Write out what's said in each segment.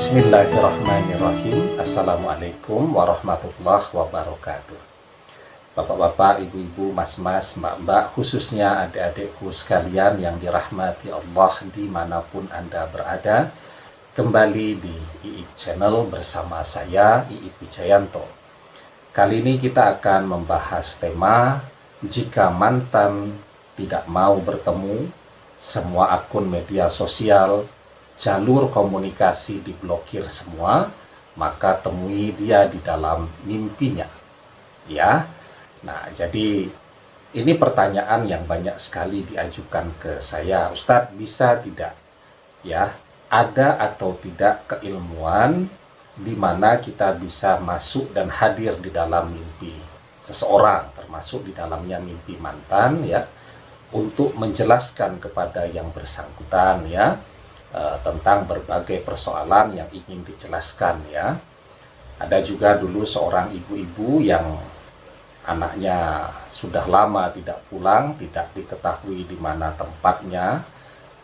Bismillahirrahmanirrahim. Assalamualaikum warahmatullahi wabarakatuh. Bapak-bapak, ibu-ibu, mas-mas, mbak-mbak, khususnya adik-adikku sekalian yang dirahmati Allah dimanapun Anda berada, kembali di IIP Channel bersama saya, IIP Wijayanto. Kali ini kita akan membahas tema jika mantan tidak mau bertemu, semua akun media sosial, jalur komunikasi diblokir semua, maka temui dia di dalam mimpinya. Ya. Nah, jadi ini pertanyaan yang banyak sekali diajukan ke saya. Ustadz, bisa tidak ya ada atau tidak keilmuan di mana kita bisa masuk dan hadir di dalam mimpi seseorang, termasuk di dalamnya mimpi mantan ya, untuk menjelaskan kepada yang bersangkutan ya tentang berbagai persoalan yang ingin dijelaskan ya. Ada juga dulu seorang ibu-ibu yang anaknya sudah lama tidak pulang, tidak diketahui di mana tempatnya,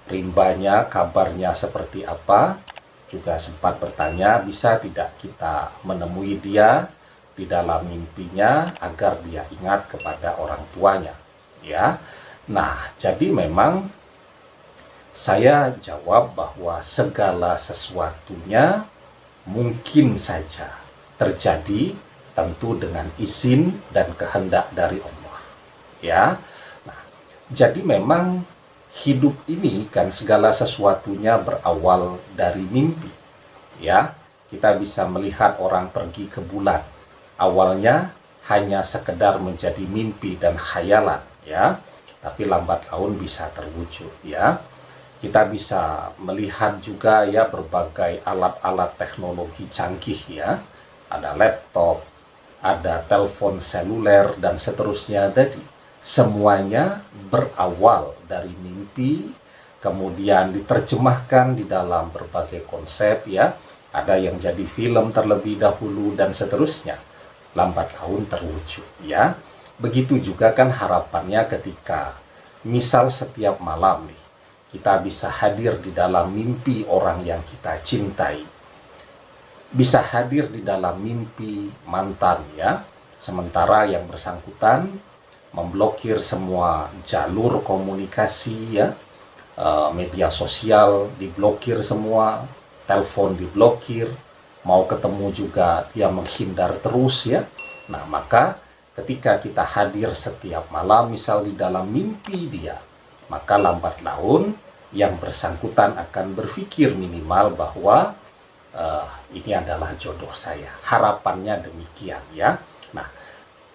rimbanya, kabarnya seperti apa. Juga sempat bertanya, bisa tidak kita menemui dia di dalam mimpinya agar dia ingat kepada orang tuanya ya. Nah, jadi memang saya jawab bahwa segala sesuatunya mungkin saja terjadi, tentu dengan izin dan kehendak dari Allah. Ya, nah, jadi memang hidup ini kan segala sesuatunya berawal dari mimpi. Ya, kita bisa melihat orang pergi ke bulan. Awalnya hanya sekedar menjadi mimpi dan khayalan, ya, tapi lambat laun bisa terwujud, ya. Kita bisa melihat juga ya berbagai alat-alat teknologi canggih ya. Ada laptop, ada telepon seluler dan seterusnya. Jadi semuanya berawal dari mimpi, kemudian diterjemahkan di dalam berbagai konsep ya. Ada yang jadi film terlebih dahulu dan seterusnya. Lambat laun terwujud ya. Begitu juga kan harapannya ketika misal setiap malam nih kita bisa hadir di dalam mimpi orang yang kita cintai. Bisa hadir di dalam mimpi mantan ya. Sementara yang bersangkutan memblokir semua jalur komunikasi ya. Media sosial diblokir semua, telepon diblokir, mau ketemu juga dia menghindar terus ya. Nah, maka ketika kita hadir setiap malam misal di dalam mimpi dia, maka lambat laun yang bersangkutan akan berpikir minimal bahwa ini adalah jodoh saya. Harapannya demikian ya. Nah,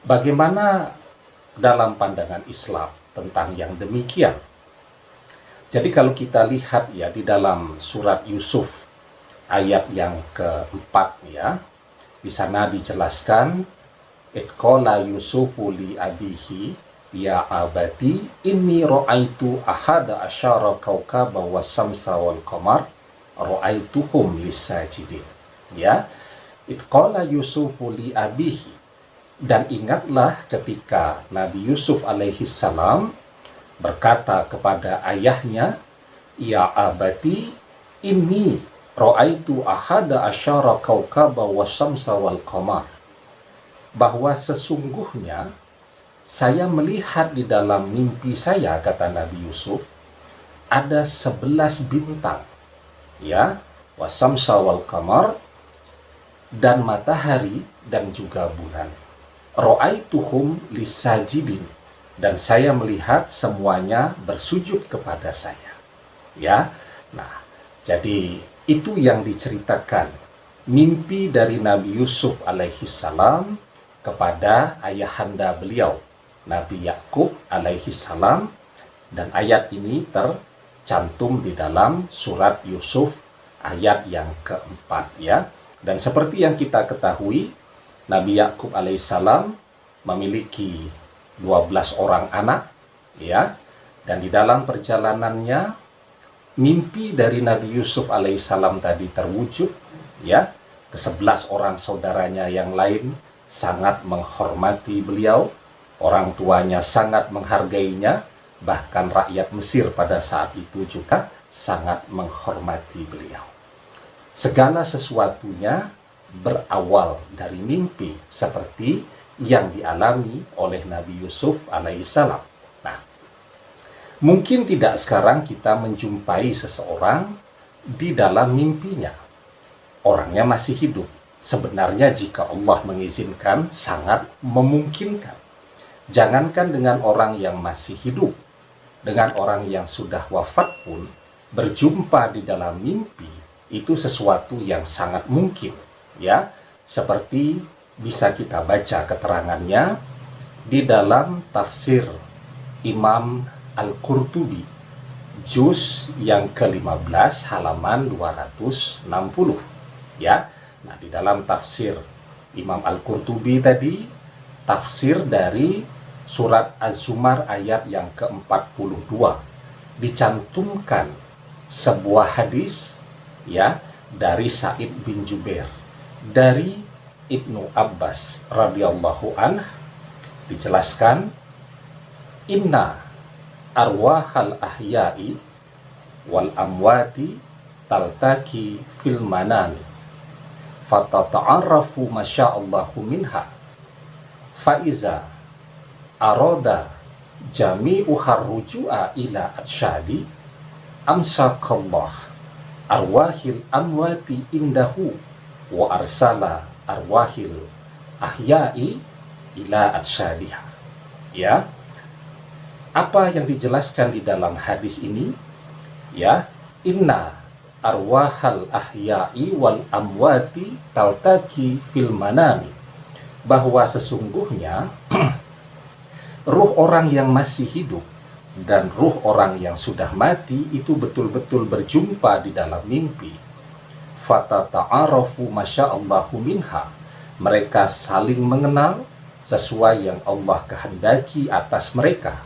bagaimana dalam pandangan Islam tentang yang demikian? Jadi kalau kita lihat ya di dalam surat Yusuf ayat yang keempat ya, di sana dijelaskan Itqala Yusufu li abihi ya abati inni ra'aitu ahada asyara kaukaba wasamsa wal qamar ra'aituhum lisajidin. Ya, itqala Yusufu li abihi, dan ingatlah ketika Nabi Yusuf alaihi salam berkata kepada ayahnya, ya abati inni ra'aitu ahada asyara kaukaba wasamsa wal qamar, bahwa sesungguhnya saya melihat di dalam mimpi saya, kata Nabi Yusuf, ada 11 bintang ya, wasamsa wal qamar, dan matahari dan juga bulan. Ra'aituhum lisajidin, dan saya melihat semuanya bersujud kepada saya ya. Nah, jadi itu yang diceritakan mimpi dari Nabi Yusuf alaihi salam kepada ayahanda beliau Nabi Yakub alaihi salam, dan ayat ini tercantum di dalam surat Yusuf ayat yang keempat ya. Dan seperti yang kita ketahui, Nabi Yakub alaihi salam memiliki 12 orang anak ya, dan di dalam perjalanannya mimpi dari Nabi Yusuf alaihi salam tadi terwujud ya. Ke-11 orang saudaranya yang lain sangat menghormati beliau. Orang tuanya sangat menghargainya, bahkan rakyat Mesir pada saat itu juga sangat menghormati beliau. Segala sesuatunya berawal dari mimpi, seperti yang dialami oleh Nabi Yusuf alaihissalam. Nah, mungkin tidak sekarang kita menjumpai seseorang di dalam mimpinya. Orangnya masih hidup. Sebenarnya jika Allah mengizinkan, sangat memungkinkan. Jangankan dengan orang yang masih hidup, dengan orang yang sudah wafat pun, berjumpa di dalam mimpi, itu sesuatu yang sangat mungkin. Ya, seperti bisa kita baca keterangannya di dalam tafsir Imam Al-Qurtubi, juz yang ke-15 halaman 260. Ya, nah di dalam tafsir Imam Al-Qurtubi tadi, tafsir dari surat Az-Zumar ayat yang ke-42, dicantumkan sebuah hadis ya dari Sa'id bin Jubair, dari Ibnu Abbas radhiyallahu anh, dijelaskan, inna arwahal ahya'i wal amwati taltaki fil manami fatata'arrafu masya'allahu minha fa'iza aroda jami'uhar ruju'a ila atsyadi amsakallah arwahil amwati indahu wa arsala arwahil ahya'i ila atsyadiha. Ya, apa yang dijelaskan di dalam hadis ini? Ya, inna arwahal ahya'i wal amwati taltaki fil manami, bahwa sesungguhnya ruh orang yang masih hidup dan ruh orang yang sudah mati itu betul-betul berjumpa di dalam mimpi. Fatata'arafu masya'allahu minha, mereka saling mengenal sesuai yang Allah kehendaki atas mereka.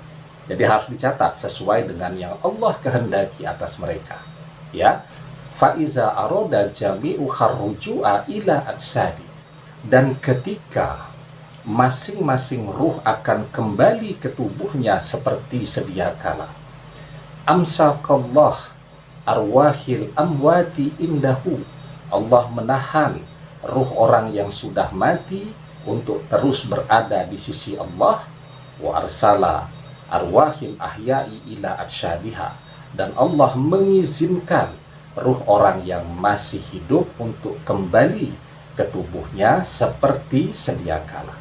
Jadi harus dicatat, sesuai dengan yang Allah kehendaki atas mereka. Ya, faiza aroda jami'u kharruju'a ila atsadi, dan ketika masing-masing ruh akan kembali ke tubuhnya seperti sedia kala, amsakallah arwahil amwati indahu, Allah menahan ruh orang yang sudah mati untuk terus berada di sisi Allah. Wa arsala arwahil ahya'i ila atsyadiha, dan Allah mengizinkan ruh orang yang masih hidup untuk kembali ke tubuhnya seperti sedia kala.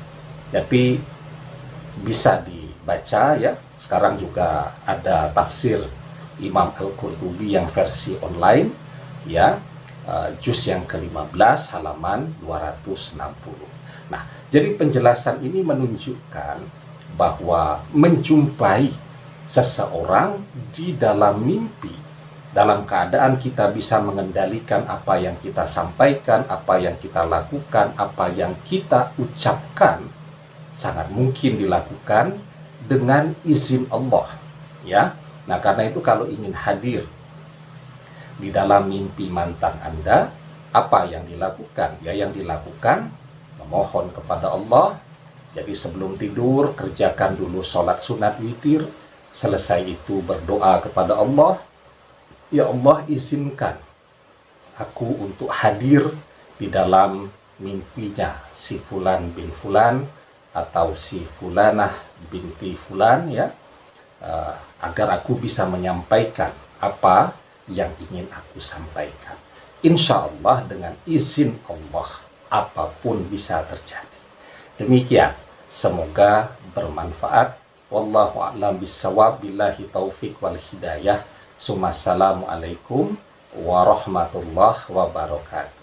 Jadi bisa dibaca ya. Sekarang juga ada tafsir Imam Al-Qurtubi yang versi online ya, juz yang ke-15 halaman 260. Nah, jadi penjelasan ini menunjukkan bahwa menjumpai seseorang di dalam mimpi, dalam keadaan kita bisa mengendalikan apa yang kita sampaikan, apa yang kita lakukan, apa yang kita ucapkan, sangat mungkin dilakukan dengan izin Allah. Ya, nah karena itu kalau ingin hadir di dalam mimpi mantan Anda, apa yang dilakukan? Ya, yang dilakukan memohon kepada Allah. Jadi sebelum tidur kerjakan dulu sholat sunat witir. Selesai itu berdoa kepada Allah, ya Allah izinkan aku untuk hadir di dalam mimpinya si fulan bin fulan atau si fulanah binti fulan ya, agar aku bisa menyampaikan apa yang ingin aku sampaikan. Insya Allah dengan izin Allah apapun bisa terjadi. Demikian, semoga bermanfaat. Wallahu a'lam bissawab, billahi taufik wal hidayah. Assalamualaikum warahmatullahi wabarakatuh.